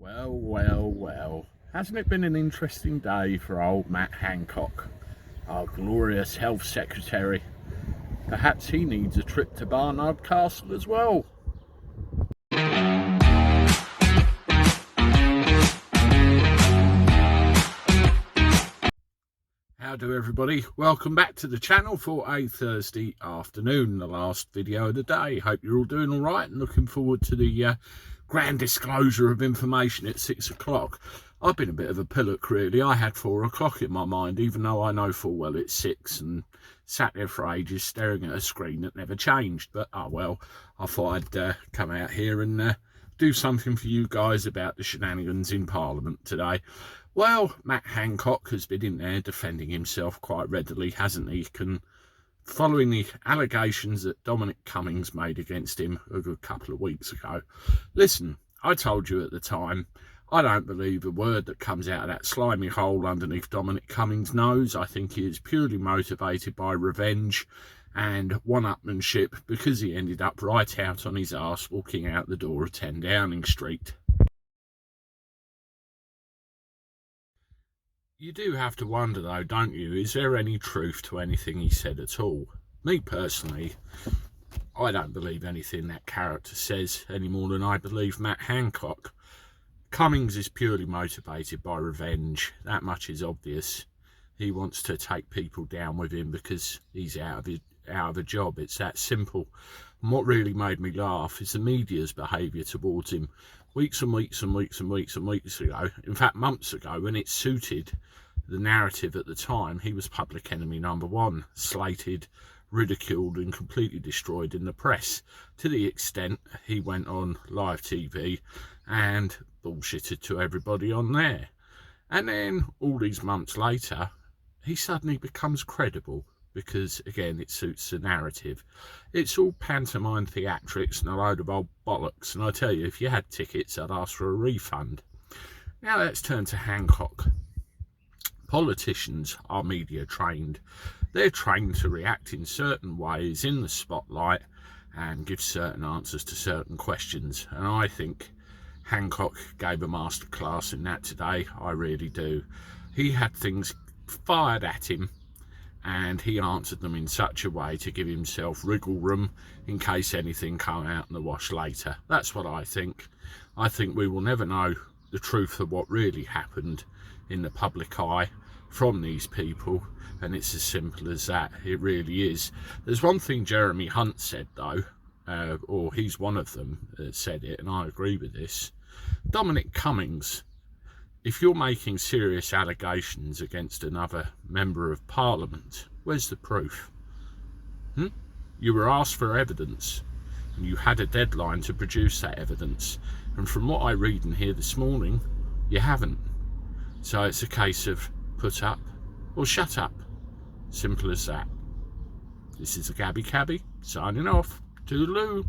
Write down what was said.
Well. Hasn't it been an interesting day for old Matt Hancock, our glorious health secretary? Perhaps he needs a trip to Barnard Castle as well. How do everybody? Welcome back to the channel for a Thursday afternoon, the last video of the day. Hope you're all doing all right and looking forward to the grand disclosure of information at 6 o'clock. I've been a bit of a pillock really. I had 4 o'clock in my mind, even though I know full well it's 6, and sat there for ages staring at a screen that never changed. But oh well, I thought I'd come out here and do something for you guys about the shenanigans in Parliament today. Well, Matt Hancock has been in there defending himself quite readily, hasn't he? Following the allegations that Dominic Cummings made against him a good couple of weeks ago. Listen, I told you at the time, I don't believe a word that comes out of that slimy hole underneath Dominic Cummings' nose. I think he is purely motivated by revenge and one-upmanship because he ended up right out on his arse walking out the door of 10 Downing Street. You do have to wonder though, don't you, is there any truth to anything he said at all? Me personally, I don't believe anything that character says any more than I believe Matt Hancock. Cummings is purely motivated by revenge, that much is obvious. He wants to take people down with him because he's out of a job, it's that simple. And what really made me laugh is the media's behaviour towards him. Weeks and weeks ago, in fact months ago, when it suited the narrative at the time, he was public enemy number one, slated, ridiculed and completely destroyed in the press, to the extent he went on live TV and bullshitted to everybody on there. And then all these months later, he suddenly becomes credible because, again, it suits the narrative. It's all pantomime theatrics and a load of old bollocks, and I tell you, if you had tickets, I'd ask for a refund. Now let's turn to Hancock. Politicians are media trained. They're trained to react in certain ways in the spotlight and give certain answers to certain questions, and I think Hancock gave a masterclass in that today. I really do. He had things fired at him and he answered them in such a way to give himself wriggle room in case anything came out in the wash later. That's what I think. I think we will never know the truth of what really happened in the public eye from these people, and it's as simple as that. It really is. There's one thing Jeremy Hunt said though, or he's one of them that said it, and I agree with this. Dominic Cummings, if you're making serious allegations against another member of Parliament, where's the proof? You were asked for evidence and you had a deadline to produce that evidence, and from what I read and hear this morning, you haven't. So it's a case of put up or shut up. Simple as that. This is the Cabby signing off. Toodaloo.